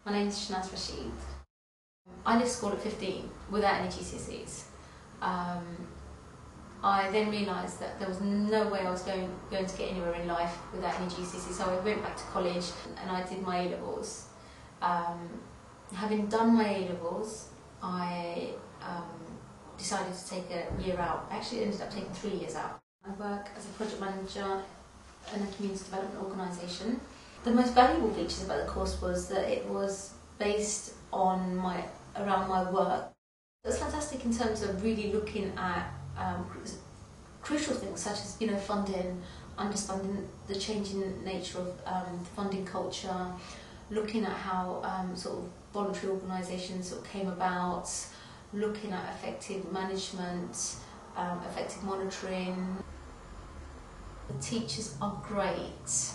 My name is Shanaz. I left school at 15 without any GCSEs. I then realised that there was no way I was going to get anywhere in life without any GCSEs, so I went back to college and I did my A-levels. Having done my A-levels, I decided to take a year out. I actually ended up taking 3 years out. I work as a project manager in a community development organisation. The most valuable features about the course was that it was based on around my work. It was fantastic in terms of really looking at crucial things such as funding, understanding the changing nature of funding culture, looking at how sort of voluntary organisations sort of came about, looking at effective management, effective monitoring. The teachers are great.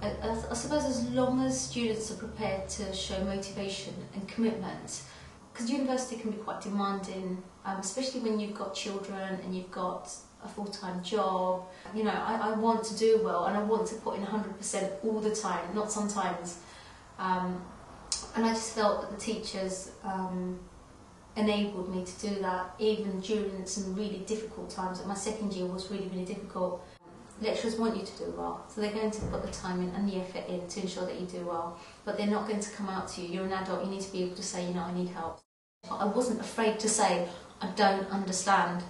I suppose as long as students are prepared to show motivation and commitment, because university can be quite demanding, especially when you've got children and you've got a full-time job. I want to do well and I want to put in 100% all the time, not sometimes. And I just felt that the teachers enabled me to do that even during some really difficult times. Like my second year was really, really difficult. Lecturers want you to do well, so they're going to put the time in and the effort in to ensure that you do well, but they're not going to come out to you. You're an adult, you need to be able to say, I need help. I wasn't afraid to say, I don't understand,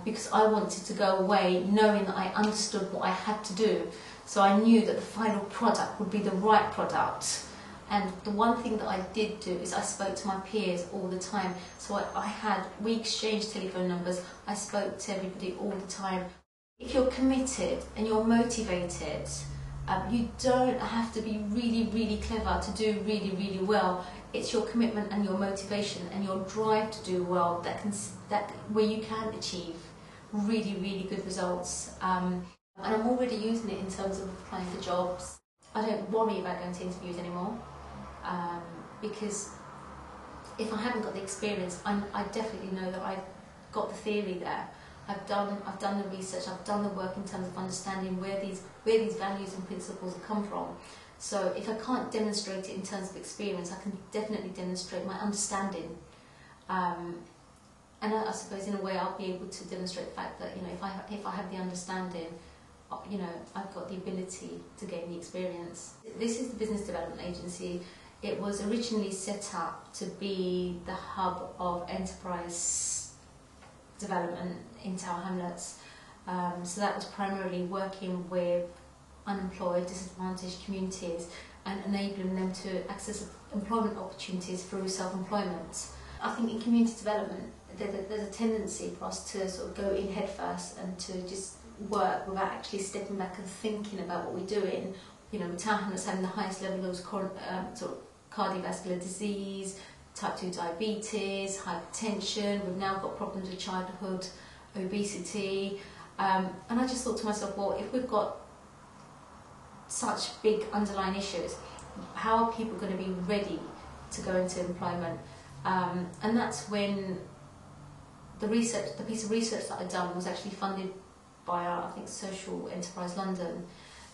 because I wanted to go away knowing that I understood what I had to do, so I knew that the final product would be the right product. And the one thing that I did do is I spoke to my peers all the time. So we exchanged telephone numbers, I spoke to everybody all the time. If you're committed and you're motivated, you don't have to be really, really clever to do really, really well. It's your commitment and your motivation and your drive to do well where you can achieve really, really good results. And I'm already using it in terms of applying for jobs. I don't worry about going to interviews anymore, because if I haven't got the experience, I definitely know that I've got the theory there. I've done the research, I've done the work in terms of understanding where these values and principles have come from. So if I can't demonstrate it in terms of experience, I can definitely demonstrate my understanding. And I suppose in a way I'll be able to demonstrate the fact that if I have the understanding, I've got the ability to gain the experience. This is the Business Development Agency. It was originally set up to be the hub of enterprise development in Tower Hamlets. So that was primarily working with unemployed, disadvantaged communities and enabling them to access employment opportunities through self-employment. I think in community development there's a tendency for us to sort of go in head first and to just work without actually stepping back and thinking about what we're doing. With Tower Hamlets having the highest level of sort of cardiovascular disease, type 2 diabetes, hypertension, we've now got problems with childhood obesity, and I just thought to myself, well, if we've got such big underlying issues, how are people going to be ready to go into employment? And that's when the piece of research that I'd done was actually funded by I think Social Enterprise London,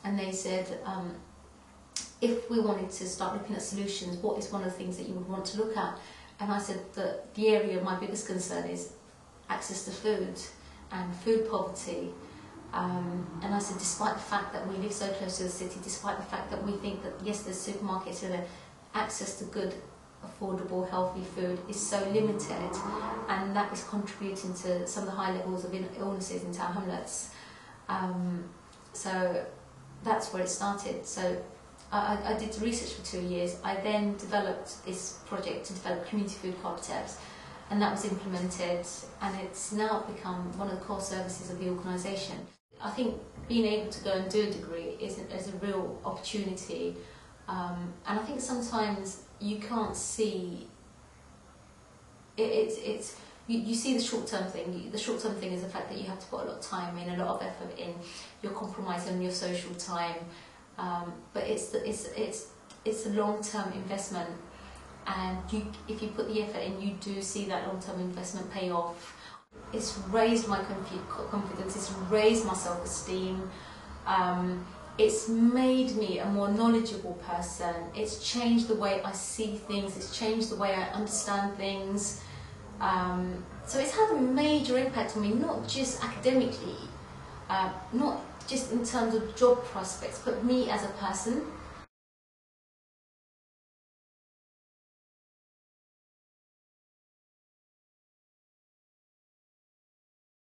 and they said, if we wanted to start looking at solutions, what is one of the things that you would want to look at? And I said that the area of my biggest concern is access to food and food poverty. And I said, despite the fact that we live so close to the city, despite the fact that we think that yes, there's supermarkets, so that access to good, affordable, healthy food is so limited, and that is contributing to some of the high levels of illnesses in Tower Hamlets. So that's where it started. So I did research for 2 years. I then developed this project to develop community food cooperatives, and that was implemented, and it's now become one of the core services of the organisation. I think being able to go and do a degree is a real opportunity, and I think sometimes you can't see it. You see the short-term thing. The short-term thing is the fact that you have to put a lot of time in, a lot of effort in. You're compromising on your social time. But it's a long-term investment, and if you put the effort in, you do see that long-term investment pay off. It's raised my confidence, it's raised my self-esteem, it's made me a more knowledgeable person. It's changed the way I see things. It's changed the way I understand things. So it's had a major impact on me, not just academically, not just in terms of job prospects, but me as a person.